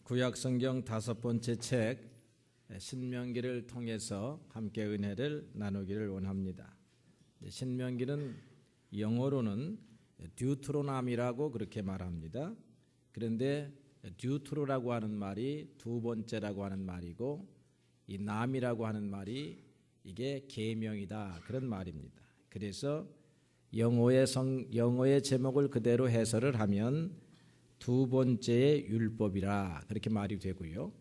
구약성경 5번째 책 신명기를 통해서 함께 은혜를 나누기를 원합니다. 신명기는 영어로는 듀트로남이라고 그렇게 말합니다. 그런데 듀트로라고 하는 말이 두 번째라고 하는 말이고 이 남이라고 하는 말이 이게 계명이다 그런 말입니다. 그래서 영어의 제목을 그대로 해설을 하면 두 번째의 율법이라 그렇게 말이 되고요.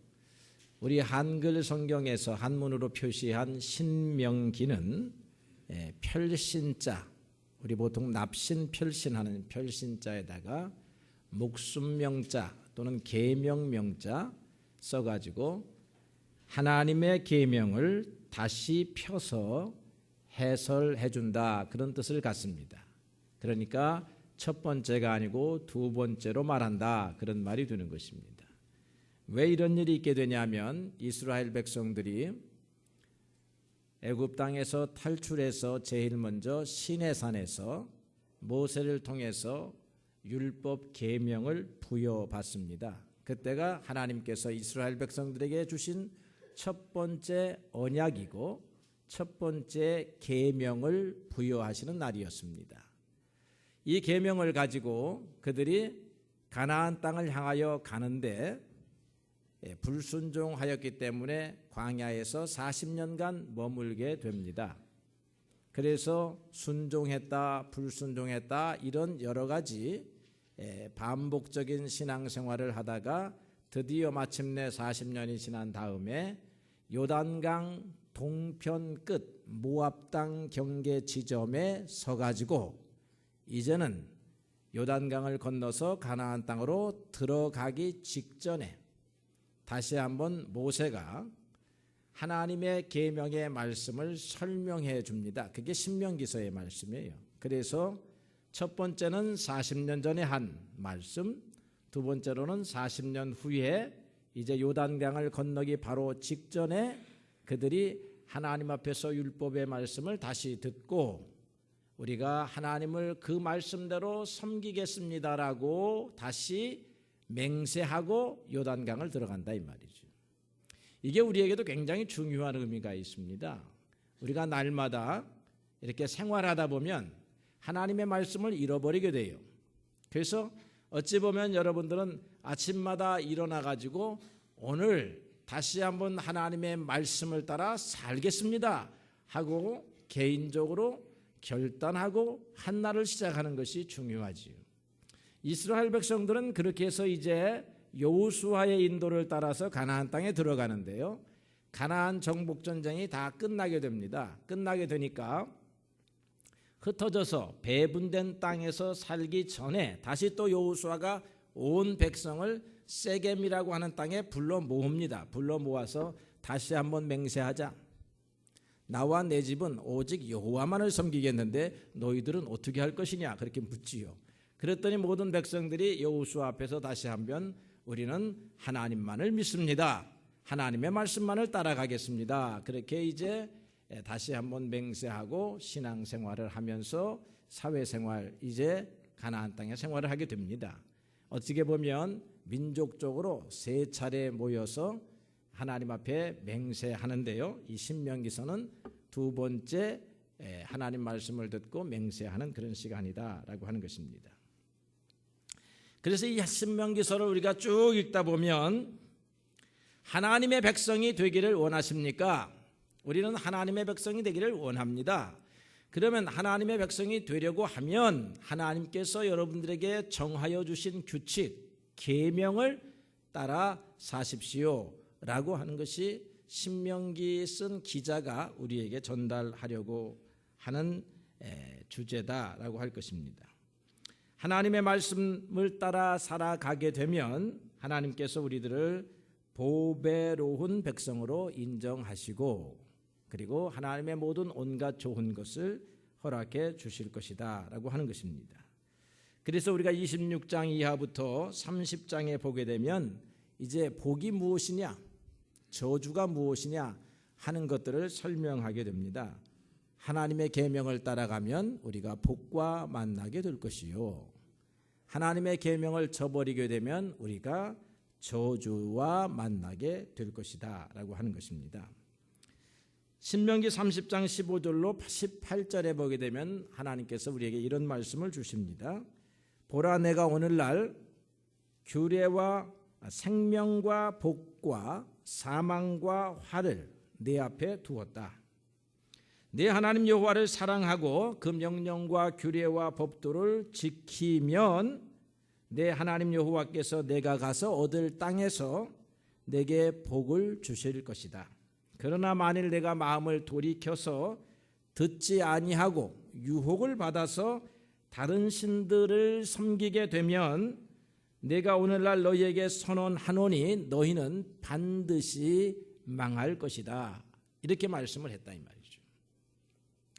우리 한글 성경에서 한문으로 표시한 신명기는 별신자, 우리 보통 납신 별신하는 별신자에다가 목숨명자 또는 계명명자 써가지고 하나님의 계명을 다시 펴서 해설해 준다 그런 뜻을 갖습니다. 그러니까 첫 번째가 아니고 두 번째로 말한다 그런 말이 되는 것입니다. 왜 이런 일이 있게 되냐면 이스라엘 백성들이 애굽 땅에서 탈출해서 제일 먼저 시내산에서 모세를 통해서 율법 계명을 부여받습니다. 그때가 하나님께서 이스라엘 백성들에게 주신 첫 번째 언약이고 첫 번째 계명을 부여하시는 날이었습니다. 이 계명을 가지고 그들이 가나안 땅을 향하여 가는데 불순종하였기 때문에 광야에서 40년간 머물게 됩니다. 그래서 순종했다, 불순종했다 이런 여러 가지 반복적인 신앙생활을 하다가 드디어 마침내 40년이 지난 다음에 요단강 동편 끝 모압 땅 경계 지점에 서가지고 이제는 요단강을 건너서 가나안 땅으로 들어가기 직전에 다시 한번 모세가 하나님의 계명의 말씀을 설명해 줍니다. 그게 신명기서의 말씀이에요. 그래서 첫 번째는 40년 전에 한 말씀, 두 번째로는 40년 후에 이제 요단강을 건너기 바로 직전에 그들이 하나님 앞에서 율법의 말씀을 다시 듣고 우리가 하나님을 그 말씀대로 섬기겠습니다라고 다시 맹세하고 요단강을 들어간다 이 말이죠. 이게 우리에게도 굉장히 중요한 의미가 있습니다. 우리가 날마다 이렇게 생활하다 보면 하나님의 말씀을 잃어버리게 돼요. 그래서 어찌 보면 여러분들은 아침마다 일어나 가지고 오늘 다시 한번 하나님의 말씀을 따라 살겠습니다 하고 개인적으로 결단하고 한 날을 시작하는 것이 중요하지요. 이스라엘 백성들은 그렇게 해서 이제 여호수아의 인도를 따라서 가나안 땅에 들어가는데요. 가나안 정복 전쟁이 다 끝나게 됩니다. 끝나게 되니까 흩어져서 배분된 땅에서 살기 전에 다시 또 여호수아가 온 백성을 세겜이라고 하는 땅에 불러 모읍니다. 불러 모아서 다시 한번 맹세하자. 나와 내 집은 오직 여호와만을 섬기겠는데 너희들은 어떻게 할 것이냐 그렇게 묻지요. 그랬더니 모든 백성들이 여호수아 앞에서 다시 한번 우리는 하나님만을 믿습니다. 하나님의 말씀만을 따라가겠습니다. 그렇게 이제 다시 한번 맹세하고 신앙생활을 하면서 사회생활 이제 가나안 땅에 생활을 하게 됩니다. 어떻게 보면 민족적으로 세 차례 모여서 하나님 앞에 맹세하는데요. 이 신명기서는 두 번째 하나님 말씀을 듣고 맹세하는 그런 시간이다라고 하는 것입니다. 그래서 이 신명기서를 우리가 쭉 읽다 보면 하나님의 백성이 되기를 원하십니까? 우리는 하나님의 백성이 되기를 원합니다. 그러면 하나님의 백성이 되려고 하면 하나님께서 여러분들에게 정하여 주신 규칙, 계명을 따라 사십시오 라고 하는 것이 신명기 쓴 기자가 우리에게 전달하려고 하는 주제다라고 할 것입니다. 하나님의 말씀을 따라 살아가게 되면 하나님께서 우리들을 보배로운 백성으로 인정하시고 그리고 하나님의 모든 온갖 좋은 것을 허락해 주실 것이다 라고 하는 것입니다. 그래서 우리가 26장 이하부터 30장에 보게 되면 이제 복이 무엇이냐 저주가 무엇이냐 하는 것들을 설명하게 됩니다. 하나님의 계명을 따라가면 우리가 복과 만나게 될 것이요 하나님의 계명을 저버리게 되면 우리가 저주와 만나게 될 것이다 라고 하는 것입니다. 신명기 30장 15절로 18절에 보게 되면 하나님께서 우리에게 이런 말씀을 주십니다. 보라, 내가 오늘날 규례와 생명과 복과 사망과 화를 네 앞에 두었다. 네 하나님 여호와를 사랑하고 그 명령과 규례와 법도를 지키면 내 하나님 여호와께서 내가 가서 얻을 땅에서 내게 복을 주실 것이다. 그러나 만일 내가 마음을 돌이켜서 듣지 아니하고 유혹을 받아서 다른 신들을 섬기게 되면 내가 오늘날 너희에게 선언하노니 너희는 반드시 망할 것이다. 이렇게 말씀을 했다 이 말이죠.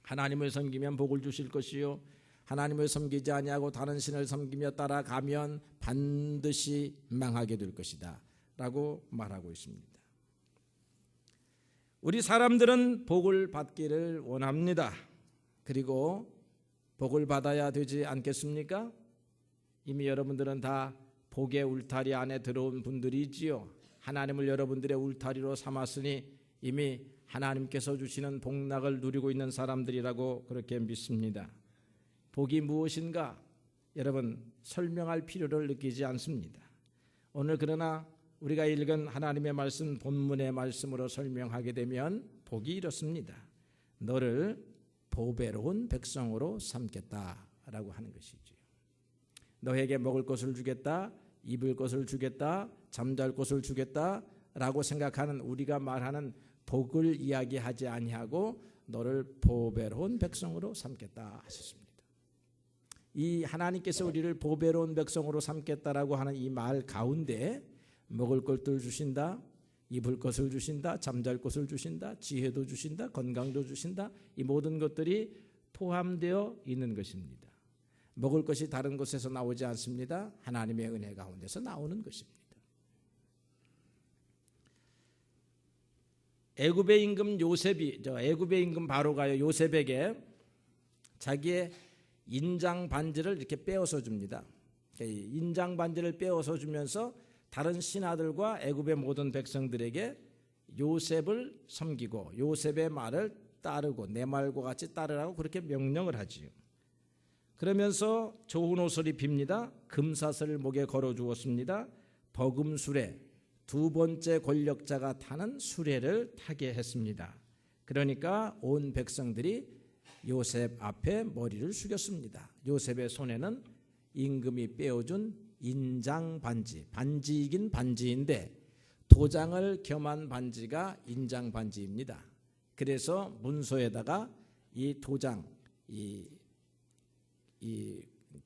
하나님을 섬기면 복을 주실 것이요, 하나님을 섬기지 아니하고 다른 신을 섬기며 따라가면 반드시 망하게 될 것이다 라고 말하고 있습니다. 우리 사람들은 복을 받기를 원합니다. 그리고 복을 받아야 되지 않겠습니까? 이미 여러분들은 다 복의 울타리 안에 들어온 분들이지요. 하나님을 여러분들의 울타리로 삼았으니 이미 하나님께서 주시는 복락을 누리고 있는 사람들이라고 그렇게 믿습니다. 복이 무엇인가 여러분 설명할 필요를 느끼지 않습니다. 오늘 그러나 우리가 읽은 하나님의 말씀 본문의 말씀으로 설명하게 되면 복이 이렇습니다. 너를 보배로운 백성으로 삼겠다라고 하는 것이죠. 너에게 먹을 것을 주겠다, 입을 것을 주겠다, 잠잘 곳을 주겠다라고 생각하는 우리가 말하는 복을 이야기하지 아니하고 너를 보배로운 백성으로 삼겠다 하셨습니다. 이 하나님께서 우리를 보배로운 백성으로 삼겠다라고 하는 이 말 가운데 먹을 것들 주신다, 입을 것을 주신다, 잠잘 곳을 주신다, 지혜도 주신다, 건강도 주신다, 이 모든 것들이 포함되어 있는 것입니다. 먹을 것이 다른 곳에서 나오지 않습니다. 하나님의 은혜 가운데서 나오는 것입니다. 애굽의 임금 요셉이 애굽의 임금 바로가 요셉에게 자기의 인장 반지를 이렇게 빼어서 줍니다. 인장 반지를 빼어서 주면서 다른 신하들과 애굽의 모든 백성들에게 요셉을 섬기고 요셉의 말을 따르고 내 말과 같이 따르라고 그렇게 명령을 하지요. 그러면서 좋은 옷을 입힙니다. 금사슬을 목에 걸어 주었습니다. 버금수레, 두 번째 권력자가 타는 수레를 타게 했습니다. 그러니까 온 백성들이 요셉 앞에 머리를 숙였습니다. 요셉의 손에는 임금이 빼어준 인장 반지, 반지이긴 반지인데 도장을 겸한 반지가 인장 반지입니다. 그래서 문서에다가 이 도장, 이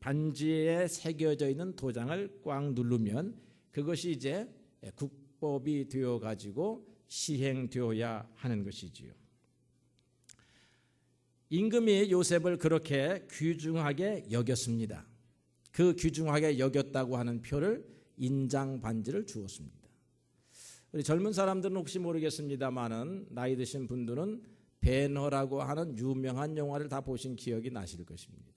반지에 새겨져 있는 도장을 꽉 누르면 그것이 이제 국법이 되어 가지고 시행되어야 하는 것이지요. 임금이 요셉을 그렇게 귀중하게 여겼습니다. 그 귀중하게 여겼다고 하는 표를 인장 반지를 주었습니다. 우리 젊은 사람들은 혹시 모르겠습니다만은 나이 드신 분들은 배너라고 하는 유명한 영화를 다 보신 기억이 나실 것입니다.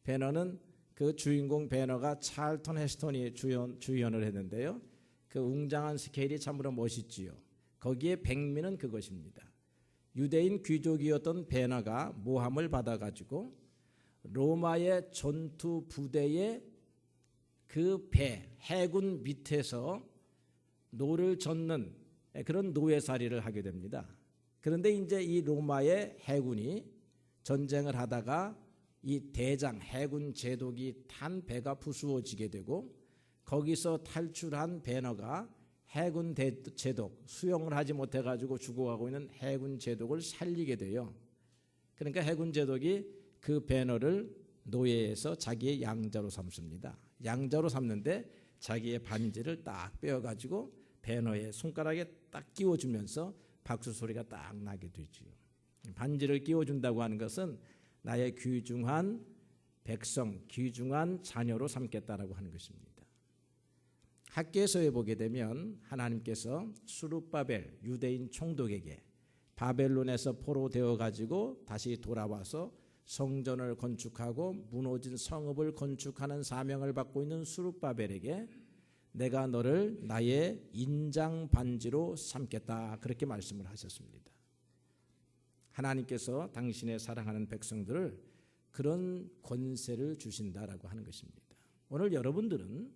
배너는 그 주인공 배너가 찰턴 헤스턴이 주연을 했는데요. 그 웅장한 스케일이 참으로 멋있지요. 거기에 백미는 그것입니다. 유대인 귀족이었던 배너가 모함을 받아가지고 로마의 전투 부대의 그 배, 해군 밑에서 노를 젓는 그런 노예살이를 하게 됩니다. 그런데 이제 이 로마의 해군이 전쟁을 하다가 이 대장 해군 제독이 탄 배가 부수어지게 되고 거기서 탈출한 배너가 해군 제독 수용을 하지 못해가지고 죽어가고 있는 해군 제독을 살리게 돼요. 그러니까 해군 제독이 그 배너를 노예에서 자기의 양자로 삼습니다. 양자로 삼는데 자기의 반지를 딱 빼어가지고 배너의 손가락에 딱 끼워주면서 박수 소리가 딱 나게 되죠. 반지를 끼워준다고 하는 것은 나의 귀중한 백성, 귀중한 자녀로 삼겠다라고 하는 것입니다. 학개서에 보게 되면 하나님께서 수룹바벨 유대인 총독에게 바벨론에서 포로되어 가지고 다시 돌아와서 성전을 건축하고 무너진 성읍을 건축하는 사명을 받고 있는 수룹바벨에게 내가 너를 나의 인장 반지로 삼겠다. 그렇게 말씀을 하셨습니다. 하나님께서 당신의 사랑하는 백성들을 그런 권세를 주신다라고 하는 것입니다. 오늘 여러분들은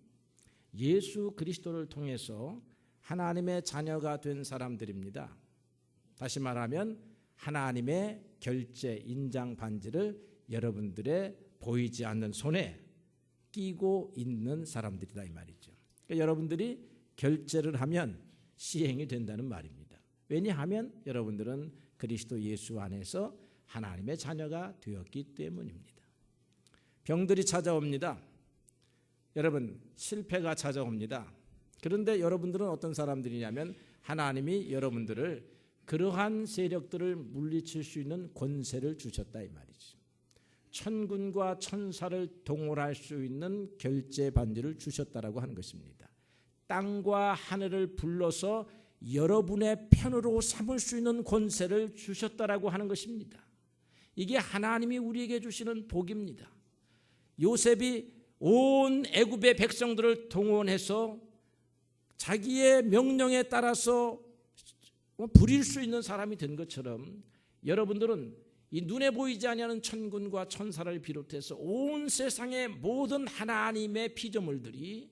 예수 그리스도를 통해서 하나님의 자녀가 된 사람들입니다. 다시 말하면 하나님의 결제 인장 반지를 여러분들의 보이지 않는 손에 끼고 있는 사람들이다 이 말이죠. 그러니까 여러분들이 결제를 하면 시행이 된다는 말입니다. 왜냐하면 여러분들은 그리스도 예수 안에서 하나님의 자녀가 되었기 때문입니다. 병들이 찾아옵니다. 여러분 실패가 찾아옵니다. 그런데 여러분들은 어떤 사람들이냐면 하나님이 여러분들을 그러한 세력들을 물리칠 수 있는 권세를 주셨다 이 말이죠. 천군과 천사를 동원할 수 있는 결제 반지를 주셨다라고 하는 것입니다. 땅과 하늘을 불러서 여러분의 편으로 삼을 수 있는 권세를 주셨다라고 하는 것입니다. 이게 하나님이 우리에게 주시는 복입니다. 요셉이 온 애굽의 백성들을 동원해서 자기의 명령에 따라서 부릴 수 있는 사람이 된 것처럼 여러분들은 이 눈에 보이지 아니하는 천군과 천사를 비롯해서 온 세상의 모든 하나님의 피조물들이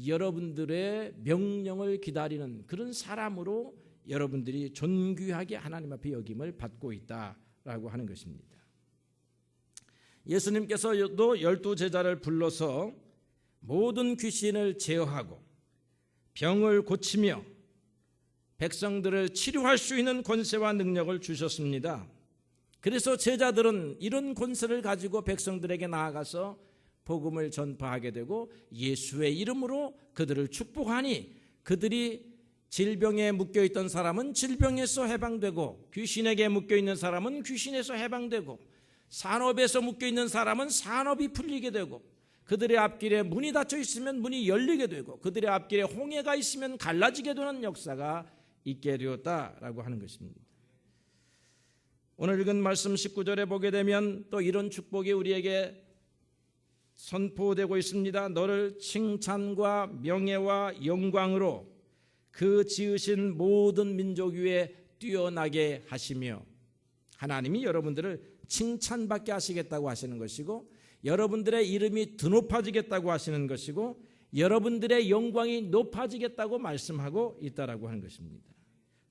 여러분들의 명령을 기다리는 그런 사람으로 여러분들이 존귀하게 하나님 앞에 여김을 받고 있다라고 하는 것입니다. 예수님께서도 12제자를 불러서 모든 귀신을 제어하고 병을 고치며 백성들을 치료할 수 있는 권세와 능력을 주셨습니다. 그래서 제자들은 이런 권세를 가지고 백성들에게 나아가서 복음을 전파하게 되고 예수의 이름으로 그들을 축복하니 그들이 질병에 묶여있던 사람은 질병에서 해방되고 귀신에게 묶여있는 사람은 귀신에서 해방되고 산업에서 묶여있는 사람은 산업이 풀리게 되고 그들의 앞길에 문이 닫혀 있으면 문이 열리게 되고 그들의 앞길에 홍해가 있으면 갈라지게 되는 역사가 있게 되었다라고 하는 것입니다. 오늘 읽은 말씀 19절에 보게 되면 또 이런 축복이 우리에게 선포되고 있습니다. 너를 칭찬과 명예와 영광으로 그 지으신 모든 민족 위에 뛰어나게 하시며 하나님이 여러분들을 칭찬받게 하시겠다고 하시는 것이고 여러분들의 이름이 드높아지겠다고 하시는 것이고 여러분들의 영광이 높아지겠다고 말씀하고 있다라고 하는 것입니다.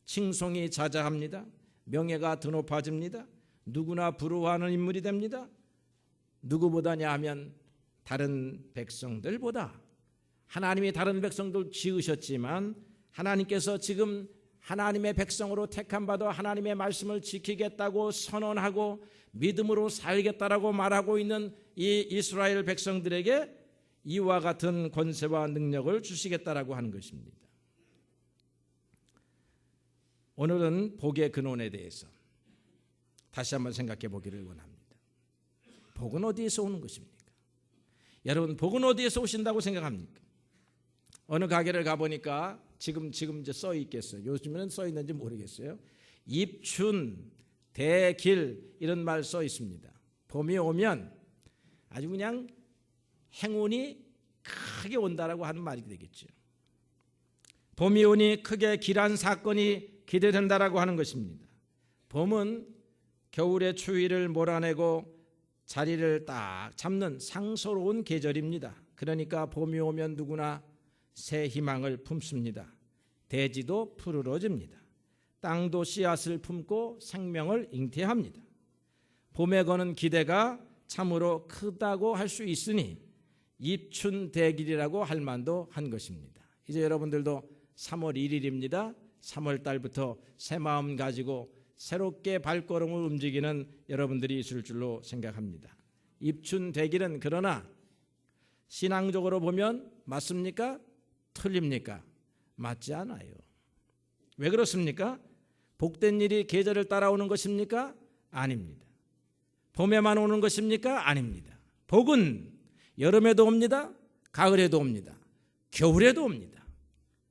칭송이 자자합니다. 명예가 드높아집니다. 누구나 부러워하는 인물이 됩니다. 누구보다냐 하면 다른 백성들보다 하나님이 다른 백성들 지으셨지만 하나님께서 지금 하나님의 백성으로 택함받아 하나님의 말씀을 지키겠다고 선언하고 믿음으로 살겠다라고 말하고 있는 이 이스라엘 백성들에게 이와 같은 권세와 능력을 주시겠다라고 하는 것입니다. 오늘은 복의 근원에 대해서 다시 한번 생각해 보기를 원합니다. 복은 어디에서 오는 것입니까? 여러분 복은 어디에서 오신다고 생각합니까? 어느 가게를 가보니까 지금 이제 써 있겠어요. 요즘에는 써 있는지 모르겠어요. 입춘, 대길 이런 말 써 있습니다. 봄이 오면 아주 그냥 행운이 크게 온다라고 하는 말이 되겠죠. 봄이 오니 크게 길한 사건이 기대된다라고 하는 것입니다. 봄은 겨울의 추위를 몰아내고 자리를 딱 잡는 상소로운 계절입니다. 그러니까 봄이 오면 누구나 새 희망을 품습니다. 대지도 푸르러집니다. 땅도 씨앗을 품고 생명을 잉태합니다. 봄에 거는 기대가 참으로 크다고 할 수 있으니 입춘대길이라고 할 만도 한 것입니다. 이제 여러분들도 3월 1일입니다. 3월 달부터 새 마음 가지고 새롭게 발걸음을 움직이는 여러분들이 있을 줄로 생각합니다. 입춘대길은 그러나 신앙적으로 보면 맞습니까? 틀립니까? 맞지 않아요. 왜 그렇습니까? 복된 일이 계절을 따라오는 것입니까? 아닙니다. 봄에만 오는 것입니까? 아닙니다. 복은 여름에도 옵니다. 가을에도 옵니다. 겨울에도 옵니다.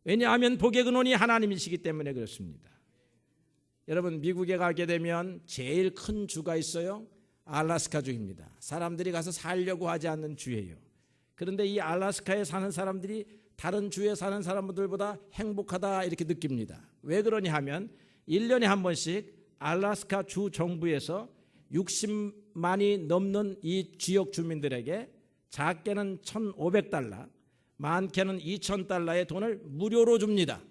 왜냐하면 복의 근원이 하나님이시기 때문에 그렇습니다. 여러분 미국에 가게 되면 제일 큰 주가 있어요. 알래스카 주입니다. 사람들이 가서 살려고 하지 않는 주예요. 그런데 이 알래스카에 사는 사람들이 다른 주에 사는 사람들보다 행복하다 이렇게 느낍니다. 왜 그러냐 하면 1년에 한 번씩 알래스카 주 정부에서 60만이 넘는 이 지역 주민들에게 작게는 $1,500, 많게는 $2,000의 돈을 무료로 줍니다.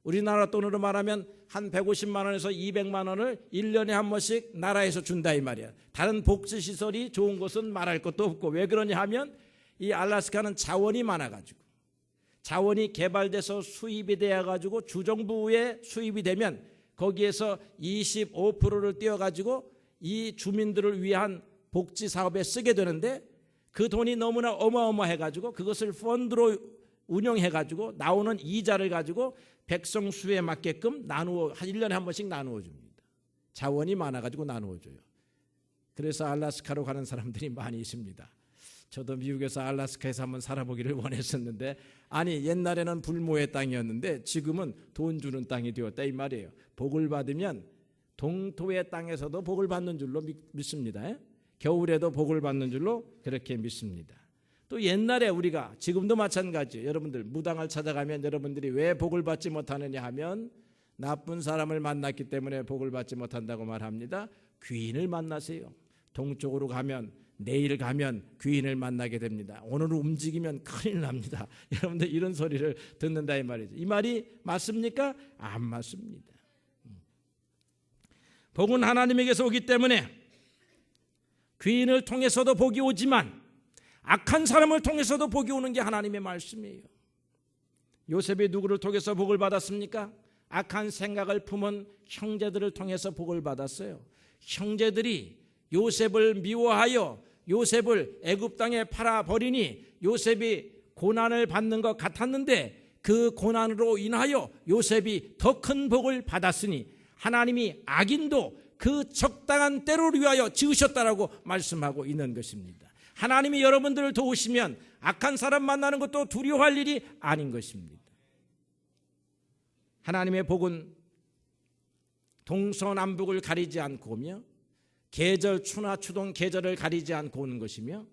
우리나라 돈으로 말하면 한 150만 원에서 200만 원을 1년에 한 번씩 나라에서 준다 이 말이야. 다른 복지시설이 좋은 곳은 말할 것도 없고, 왜 그러냐 하면 이 알래스카는 자원이 많아가지고, 자원이 개발돼서 수입이 되어가지고 주정부에 수입이 되면 거기에서 25%를 떼어가지고 이 주민들을 위한 복지사업에 쓰게 되는데, 그 돈이 너무나 어마어마해가지고 그것을 펀드로 운영해가지고 나오는 이자를 가지고 백성 수에 맞게끔 나누어 1년에 한 번씩 나누어 줍니다. 자원이 많아가지고 나누어 줘요. 그래서 알래스카로 가는 사람들이 많이 있습니다. 저도 미국에서 알래스카에서 한번 살아보기를 원했었는데, 아니 옛날에는 불모의 땅이었는데 지금은 돈 주는 땅이 되었다 이 말이에요. 복을 받으면 동토의 땅에서도 복을 받는 줄로 믿습니다. 겨울에도 복을 받는 줄로 그렇게 믿습니다. 또 옛날에 우리가, 지금도 마찬가지예요. 여러분들 무당을 찾아가면 여러분들이 왜 복을 받지 못하느냐 하면 나쁜 사람을 만났기 때문에 복을 받지 못한다고 말합니다. 귀인을 만나세요. 동쪽으로 가면, 내일 가면 귀인을 만나게 됩니다. 오늘 움직이면 큰일 납니다. 여러분들 이런 소리를 듣는다 이 말이죠. 이 말이 맞습니까? 안 맞습니다. 복은 하나님에게서 오기 때문에 귀인을 통해서도 복이 오지만 악한 사람을 통해서도 복이 오는 게 하나님의 말씀이에요. 요셉이 누구를 통해서 복을 받았습니까? 악한 생각을 품은 형제들을 통해서 복을 받았어요. 형제들이 요셉을 미워하여 요셉을 애굽 땅에 팔아버리니 요셉이 고난을 받는 것 같았는데, 그 고난으로 인하여 요셉이 더 큰 복을 받았으니 하나님이 악인도 그 적당한 때를 위하여 지으셨다라고 말씀하고 있는 것입니다. 하나님이 여러분들을 도우시면 악한 사람 만나는 것도 두려워할 일이 아닌 것입니다. 하나님의 복은 동서남북을 가리지 않고 오며 계절, 추나 추동 계절을 가리지 않고 오는 것이며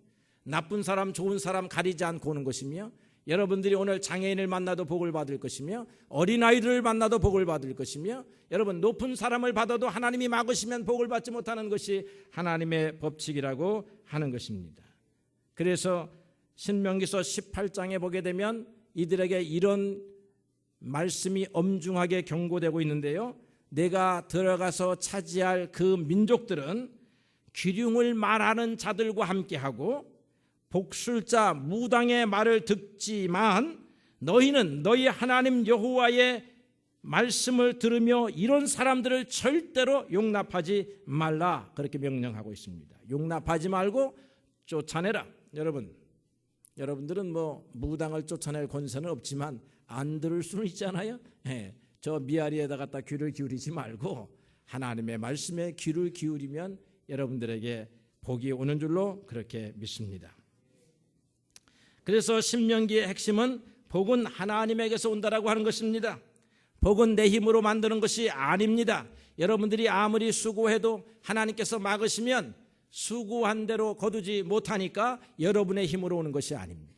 나쁜 사람 좋은 사람 가리지 않고 오는 것이며, 여러분들이 오늘 장애인을 만나도 복을 받을 것이며 어린아이들을 만나도 복을 받을 것이며, 여러분 높은 사람을 받아도 하나님이 막으시면 복을 받지 못하는 것이 하나님의 법칙이라고 하는 것입니다. 그래서 신명기서 18장에 보게 되면 이들에게 이런 말씀이 엄중하게 경고되고 있는데요. 내가 들어가서 차지할 그 민족들은 기륭을 말하는 자들과 함께하고 복술자 무당의 말을 듣지만 너희는 너희 하나님 여호와의 말씀을 들으며 이런 사람들을 절대로 용납하지 말라, 그렇게 명령하고 있습니다. 용납하지 말고 쫓아내라. 여러분들은 뭐 무당을 쫓아낼 권세는 없지만 안 들을 수는 있잖아요. 저 미아리에다 갖다 귀를 기울이지 말고 하나님의 말씀에 귀를 기울이면 여러분들에게 복이 오는 줄로 그렇게 믿습니다. 그래서 신명기의 핵심은 복은 하나님에게서 온다라고 하는 것입니다. 복은 내 힘으로 만드는 것이 아닙니다. 여러분들이 아무리 수고해도 하나님께서 막으시면 수고한 대로 거두지 못하니까 여러분의 힘으로 오는 것이 아닙니다.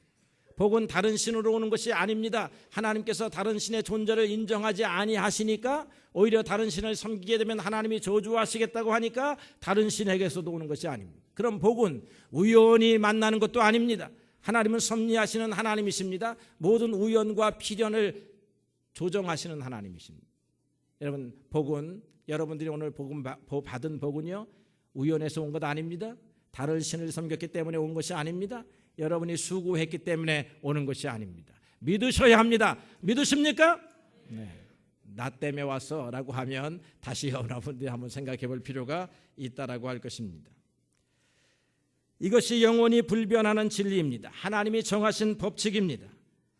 복은 다른 신으로 오는 것이 아닙니다. 하나님께서 다른 신의 존재를 인정하지 아니하시니까 오히려 다른 신을 섬기게 되면 하나님이 저주하시겠다고 하니까 다른 신에게서도 오는 것이 아닙니다. 그럼 복은 우연히 만나는 것도 아닙니다. 하나님은 섭리하시는 하나님이십니다. 모든 우연과 필연을 조정하시는 하나님이십니다. 여러분, 복은, 여러분들이 오늘 받은 복은요, 우연에서 온 것 아닙니다. 다른 신을 섬겼기 때문에 온 것이 아닙니다. 여러분이 수고했기 때문에 오는 것이 아닙니다. 믿으셔야 합니다. 믿으십니까? 네. 나 때문에 왔어라고 하면 다시 여러분들이 한번 생각해 볼 필요가 있다라고 할 것입니다. 이것이 영원히 불변하는 진리입니다. 하나님이 정하신 법칙입니다.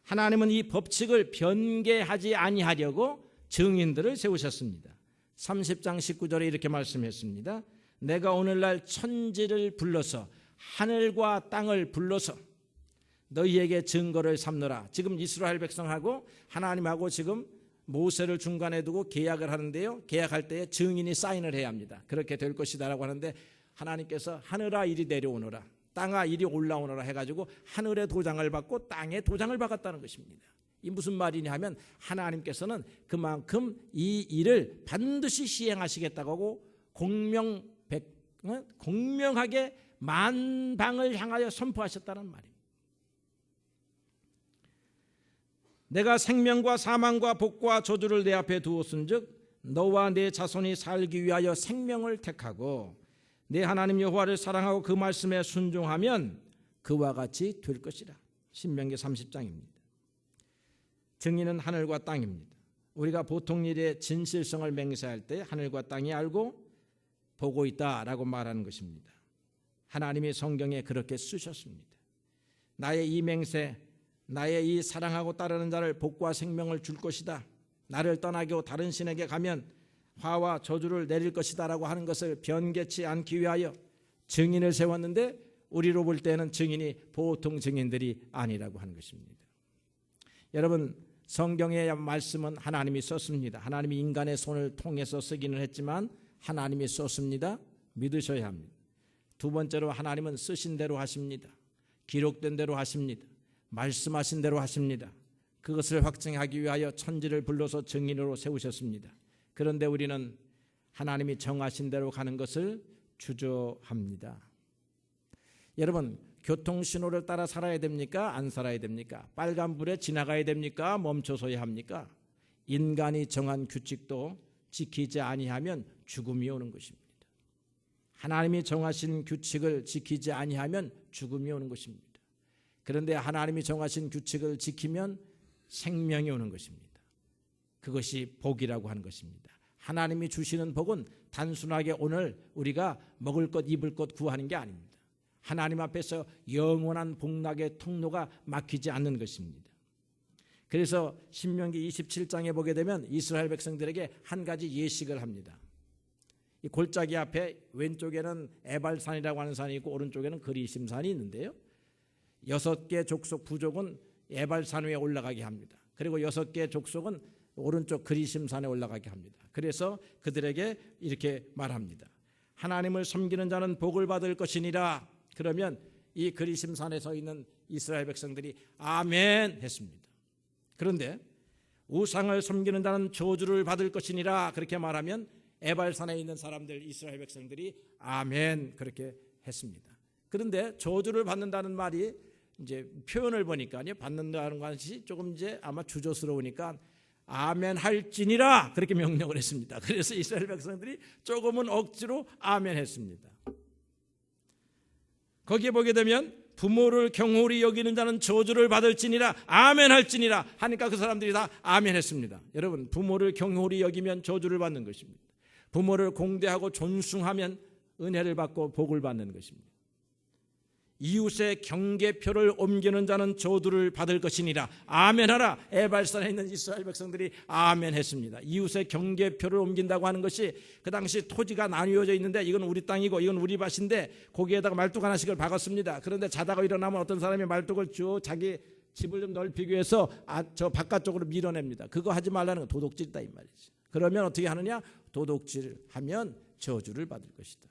하나님은 이 법칙을 변개하지 아니하려고 증인들을 세우셨습니다. 30장 19절에 이렇게 말씀했습니다. 내가 오늘날 천지를 불러서 하늘과 땅을 불러서 너희에게 증거를 삼노라. 지금 이스라엘 백성하고 하나님하고 지금 모세를 중간에 두고 계약을 하는데요, 계약할 때에 증인이 사인을 해야 합니다. 그렇게 될 것이다 라고 하는데 하나님께서 하늘아 이리 내려오너라, 땅아 이리 올라오너라 해가지고 하늘의 도장을 받고 땅에 도장을 박았다는 것입니다. 이 무슨 말이냐 하면 하나님께서는 그만큼 이 일을 반드시 시행하시겠다고 하고 공명하게 만방을 향하여 선포하셨다는 말입니다. 내가 생명과 사망과 복과 저주를 내 앞에 두었은즉 너와 내 자손이 살기 위하여 생명을 택하고 내 하나님 여호와를 사랑하고 그 말씀에 순종하면 그와 같이 될 것이라. 신명기 30장입니다. 증인은 하늘과 땅입니다. 우리가 보통 일의 진실성을 맹세할 때 하늘과 땅이 알고 보고 있다라고 말하는 것입니다. 하나님이 성경에 그렇게 쓰셨습니다. 나의 이 맹세, 나의 이 사랑하고 따르는 자를 복과 생명을 줄 것이다. 나를 떠나고 다른 신에게 가면 화와 저주를 내릴 것이다 라고 하는 것을 변개치 않기 위하여 증인을 세웠는데 우리로 볼 때는 증인이 보통 증인들이 아니라고 하는 것입니다. 여러분, 성경의 말씀은 하나님이 썼습니다. 하나님이 인간의 손을 통해서 쓰기는 했지만 하나님이 썼습니다. 믿으셔야 합니다. 두 번째로 하나님은 쓰신 대로 하십니다. 기록된 대로 하십니다. 말씀하신 대로 하십니다. 그것을 확증하기 위하여 천지를 불러서 증인으로 세우셨습니다. 그런데 우리는 하나님이 정하신 대로 가는 것을 주저합니다. 여러분, 교통신호를 따라 살아야 됩니까? 안 살아야 됩니까? 빨간불에 지나가야 됩니까? 멈춰서야 합니까? 인간이 정한 규칙도 지키지 아니하면 죽음이 오는 것입니다. 하나님이 정하신 규칙을 지키지 아니하면 죽음이 오는 것입니다. 그런데 하나님이 정하신 규칙을 지키면 생명이 오는 것입니다. 그것이 복이라고 하는 것입니다. 하나님이 주시는 복은 단순하게 오늘 우리가 먹을 것 입을 것 구하는 게 아닙니다. 하나님 앞에서 영원한 복락의 통로가 막히지 않는 것입니다. 그래서 신명기 27장에 보게 되면 이스라엘 백성들에게 한 가지 예식을 합니다. 이 골짜기 앞에 왼쪽에는 에발산이라고 하는 산이 있고 오른쪽에는 그리심산이 있는데요. 6개 족속 부족은 에발산 위에 올라가게 합니다. 그리고 6개 족속은 오른쪽 그리심산에 올라가게 합니다. 그래서 그들에게 이렇게 말합니다. 하나님을 섬기는 자는 복을 받을 것이니라. 그러면 이 그리심산에 서 있는 이스라엘 백성들이 아멘 했습니다. 그런데 우상을 섬기는 자는 저주를 받을 것이니라 그렇게 말하면 에발산에 있는 사람들 이스라엘 백성들이 아멘 그렇게 했습니다. 그런데 저주를 받는다는 말이 이제 표현을 보니까요, 받는다는 것이 조금 이제 아마 주저스러우니까 아멘 할지니라 그렇게 명령을 했습니다. 그래서 이스라엘 백성들이 조금은 억지로 아멘 했습니다. 거기에 보게 되면 부모를 경홀히 여기는 자는 저주를 받을지니라 아멘 할지니라 하니까 그 사람들이 다 아멘 했습니다. 여러분, 부모를 경홀히 여기면 저주를 받는 것입니다. 부모를 공대하고 존숭하면 은혜를 받고 복을 받는 것입니다. 이웃의 경계표를 옮기는 자는 저주를 받을 것이니라 아멘하라. 에발산에 있는 이스라엘 백성들이 아멘 했습니다. 이웃의 경계표를 옮긴다고 하는 것이 그 당시 토지가 나뉘어져 있는데 이건 우리 땅이고 이건 우리 밭인데 거기에다가 말뚝 하나씩을 박았습니다. 그런데 자다가 일어나면 어떤 사람이 말뚝을 쭉 자기 집을 좀 넓히기 위해서 저 바깥쪽으로 밀어냅니다. 그거 하지 말라는 건 도둑질이다 이 말이지. 그러면 어떻게 하느냐? 도둑질하면 저주를 받을 것이다.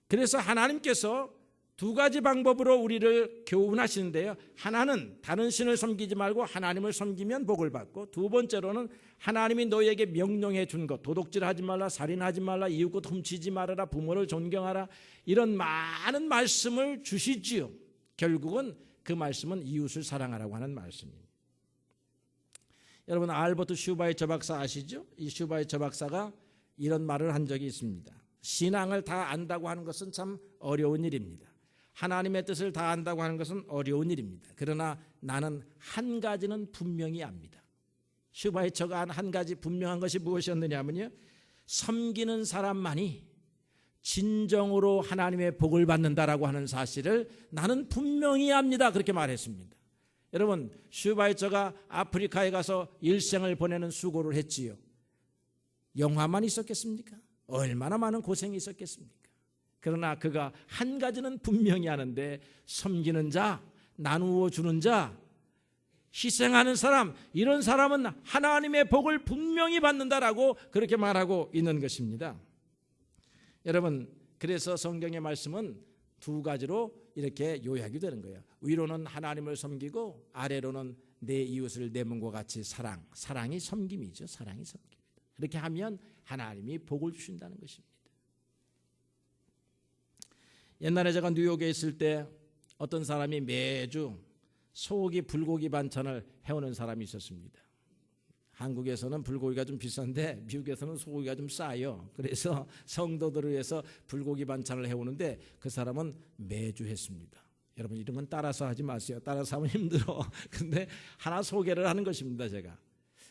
그래서 하나님께서 두 가지 방법으로 우리를 교훈하시는데요. 하나는 다른 신을 섬기지 말고 하나님을 섬기면 복을 받고, 두 번째로는 하나님이 너희에게 명령해 준 것, 도둑질하지 말라, 살인하지 말라, 이웃것 훔치지 말아라, 부모를 존경하라, 이런 많은 말씀을 주시지요. 결국은 그 말씀은 이웃을 사랑하라고 하는 말씀입니다. 여러분, 알버트 슈바이처 박사 아시죠? 이 슈바이처 박사가 이런 말을 한 적이 있습니다. 신앙을 다 안다고 하는 것은 참 어려운 일입니다. 하나님의 뜻을 다 안다고 하는 것은 어려운 일입니다. 그러나 나는 한 가지는 분명히 압니다. 슈바이처가 한 가지 분명한 것이 무엇이었느냐면요, 섬기는 사람만이 진정으로 하나님의 복을 받는다라고 하는 사실을 나는 분명히 압니다. 그렇게 말했습니다. 여러분, 슈바이처가 아프리카에 가서 일생을 보내는 수고를 했지요. 영화만 있었겠습니까? 얼마나 많은 고생이 있었겠습니까? 그러나 그가 한 가지는 분명히 아는데, 섬기는 자, 나누어 주는 자, 희생하는 사람, 이런 사람은 하나님의 복을 분명히 받는다라고 그렇게 말하고 있는 것입니다. 여러분, 그래서 성경의 말씀은 두 가지로 이렇게 요약이 되는 거예요. 위로는 하나님을 섬기고 아래로는 내 이웃을 내 몸과 같이 사랑이 섬김이죠. 사랑이 섬김입니다. 그렇게 하면 하나님이 복을 주신다는 것입니다. 옛날에 제가 뉴욕에 있을 때 어떤 사람이 매주 소고기, 불고기 반찬을 해오는 사람이 있었습니다. 한국에서는 불고기가 좀 비싼데 미국에서는 소고기가 좀 싸요. 그래서 성도들을 위해서 불고기 반찬을 해오는데 그 사람은 매주 했습니다. 여러분 이런 건 따라서 하지 마세요. 따라서 하면 힘들어. 근데 하나 소개를 하는 것입니다. 제가.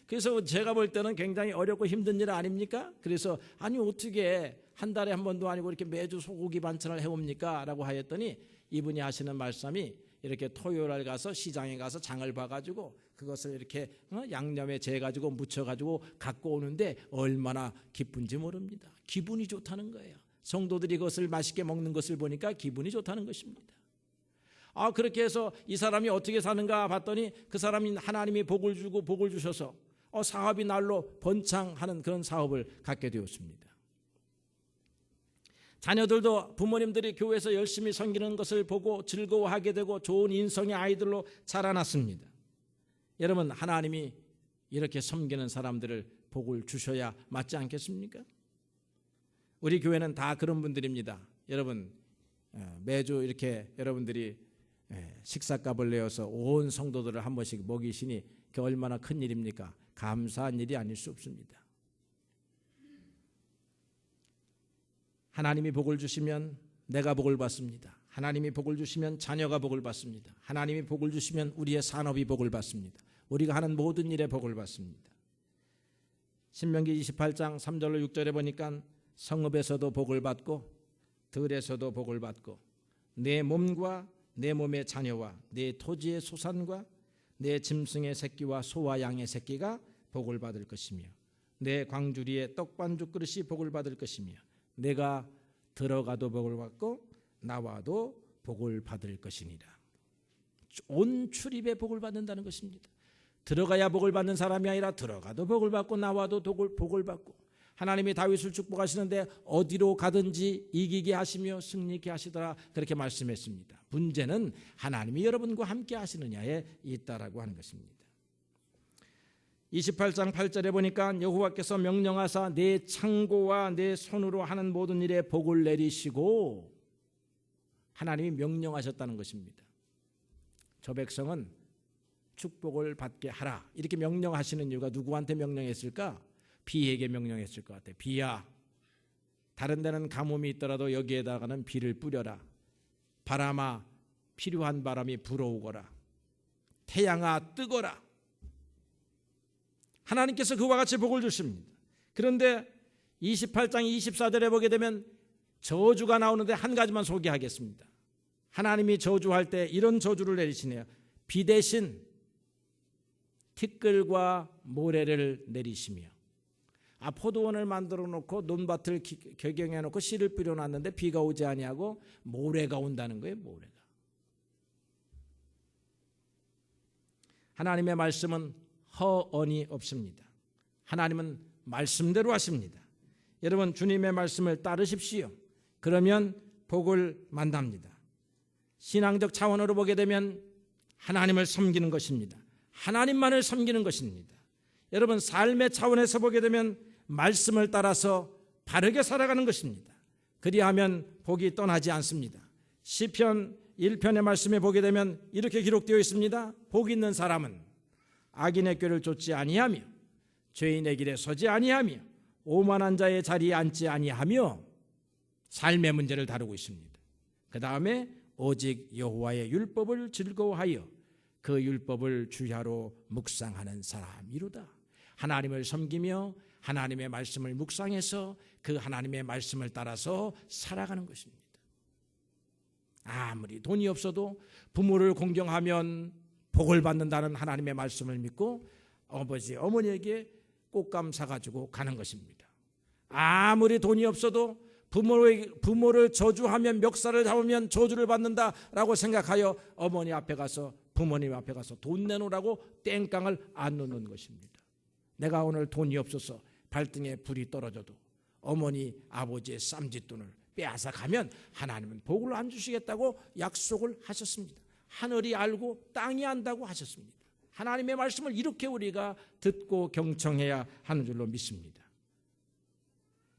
그래서 제가 볼 때는 굉장히 어렵고 힘든 일 아닙니까? 그래서 아니 어떻게 한 달에 한 번도 아니고 이렇게 매주 소고기 반찬을 해옵니까? 라고 하였더니 이분이 하시는 말씀이 이렇게 토요일에 가서 시장에 가서 장을 봐가지고 그것을 이렇게 양념에 재가지고 묻혀가지고 갖고 오는데 얼마나 기쁜지 모릅니다. 기분이 좋다는 거예요. 성도들이 그것을 맛있게 먹는 것을 보니까 기분이 좋다는 것입니다. 그렇게 해서 이 사람이 어떻게 사는가 봤더니 그 사람이 하나님이 복을 주고 복을 주셔서 사업이 날로 번창하는 그런 사업을 갖게 되었습니다. 자녀들도 부모님들이 교회에서 열심히 섬기는 것을 보고 즐거워하게 되고 좋은 인성의 아이들로 자라났습니다. 여러분 하나님이 이렇게 섬기는 사람들을 복을 주셔야 맞지 않겠습니까? 우리 교회는 다 그런 분들입니다. 여러분 매주 이렇게 여러분들이 식사값을 내어서 온 성도들을 한 번씩 먹이시니 그게 얼마나 큰 일입니까? 감사한 일이 아닐 수 없습니다. 하나님이 복을 주시면 내가 복을 받습니다. 하나님이 복을 주시면 자녀가 복을 받습니다. 하나님이 복을 주시면 우리의 산업이 복을 받습니다. 우리가 하는 모든 일에 복을 받습니다. 신명기 28장 3절로 6절에 보니까 성읍에서도 복을 받고 들에서도 복을 받고 내 몸과 내 몸의 자녀와 내 토지의 소산과 내 짐승의 새끼와 소와 양의 새끼가 복을 받을 것이며 내 광주리의 떡반죽 그릇이 복을 받을 것이며 내가 들어가도 복을 받고 나와도 복을 받을 것이니라. 온 출입에 복을 받는다는 것입니다. 들어가야 복을 받는 사람이 아니라 들어가도 복을 받고 나와도 복을 받고 하나님이 다윗을 축복하시는데 어디로 가든지 이기게 하시며 승리케 하시더라 그렇게 말씀했습니다. 문제는 하나님이 여러분과 함께 하시느냐에 있다라고 하는 것입니다. 28장 8절에 보니까 여호와께서 명령하사 내 창고와 내 손으로 하는 모든 일에 복을 내리시고 하나님이 명령하셨다는 것입니다. 저 백성은 축복을 받게 하라 이렇게 명령하시는 이유가 누구한테 명령했을까? 비에게 명령했을 것 같아요. 비야 다른 데는 가뭄이 있더라도 여기에다가는 비를 뿌려라. 바람아 필요한 바람이 불어오거라. 태양아 뜨거라. 하나님께서 그와 같이 복을 주십니다. 그런데 28장 24절에 보게 되면 저주가 나오는데 한 가지만 소개하겠습니다. 하나님이 저주할 때 이런 저주를 내리시네요. 비 대신 티끌과 모래를 내리시며 포도원을 만들어 놓고 논밭을 개경해 놓고 씨를 뿌려 놨는데 비가 오지 아니하고 모래가 온다는 거예요. 모래가. 하나님의 말씀은 허언이 없습니다. 하나님은 말씀대로 하십니다. 여러분 주님의 말씀을 따르십시오. 그러면 복을 만납니다. 신앙적 차원으로 보게 되면 하나님을 섬기는 것입니다. 하나님만을 섬기는 것입니다. 여러분 삶의 차원에서 보게 되면 말씀을 따라서 바르게 살아가는 것입니다. 그리하면 복이 떠나지 않습니다. 시편 1편의 말씀에 보게 되면 이렇게 기록되어 있습니다. 복 있는 사람은 악인의 꾀를 쫓지 아니하며 죄인의 길에 서지 아니하며 오만한 자의 자리에 앉지 아니하며 삶의 문제를 다루고 있습니다. 그 다음에 오직 여호와의 율법을 즐거워하여 그 율법을 주야로 묵상하는 사람이로다. 하나님을 섬기며 하나님의 말씀을 묵상해서 그 하나님의 말씀을 따라서 살아가는 것입니다. 아무리 돈이 없어도 부모를 공경하면 복을 받는다는 하나님의 말씀을 믿고 아버지 어머니에게 꽃감 사가지고 가는 것입니다. 아무리 돈이 없어도 부모를 저주하면 멱살을 잡으면 저주를 받는다라고 생각하여 어머니 앞에 가서 부모님 앞에 가서 돈 내놓으라고 땡깡을 안 놓는 것입니다. 내가 오늘 돈이 없어서 발등에 불이 떨어져도 어머니 아버지의 쌈짓돈을 빼앗아 가면 하나님은 복을 안 주시겠다고 약속을 하셨습니다. 하늘이 알고 땅이 안다고 하셨습니다. 하나님의 말씀을 이렇게 우리가 듣고 경청해야 하는 줄로 믿습니다.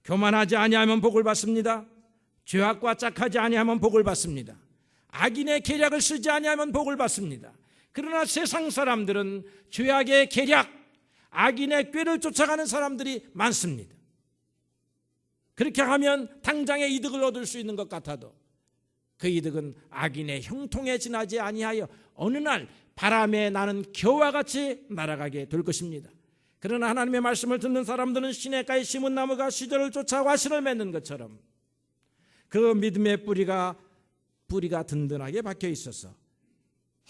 교만하지 아니하면 복을 받습니다. 죄악과 짝하지 아니하면 복을 받습니다. 악인의 계략을 쓰지 아니하면 복을 받습니다. 그러나 세상 사람들은 죄악의 계략, 악인의 꾀를 쫓아가는 사람들이 많습니다. 그렇게 하면 당장의 이득을 얻을 수 있는 것 같아도 그 이득은 악인의 형통에 지나지 아니하여 어느 날 바람에 나는 겨와 같이 날아가게 될 것입니다. 그러나 하나님의 말씀을 듣는 사람들은 시냇가에 심은 나무가 시절을 쫓아 과실을 맺는 것처럼 그 믿음의 뿌리가 든든하게 박혀 있어서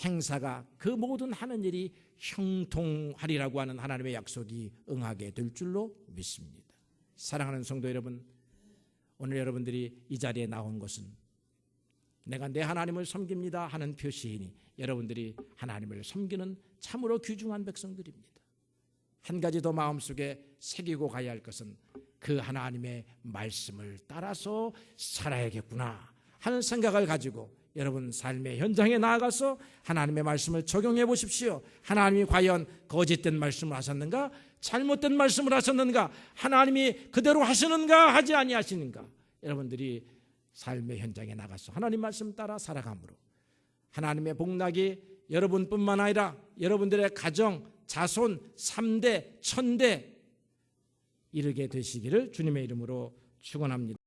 행사가 그 모든 하는 일이 형통하리라고 하는 하나님의 약속이 응하게 될 줄로 믿습니다. 사랑하는 성도 여러분, 오늘 여러분들이 이 자리에 나온 것은 내가 내 하나님을 섬깁니다 하는 표시이니 여러분들이 하나님을 섬기는 참으로 귀중한 백성들입니다. 한 가지 더 마음속에 새기고 가야 할 것은 그 하나님의 말씀을 따라서 살아야겠구나 하는 생각을 가지고 여러분 삶의 현장에 나아가서 하나님의 말씀을 적용해 보십시오. 하나님이 과연 거짓된 말씀을 하셨는가? 잘못된 말씀을 하셨는가? 하나님이 그대로 하시는가? 하지 아니하시는가? 여러분들이 삶의 현장에 나가서 하나님 말씀 따라 살아감으로 하나님의 복락이 여러분뿐만 아니라 여러분들의 가정, 자손, 3대, 1000대 이르게 되시기를 주님의 이름으로 축원합니다.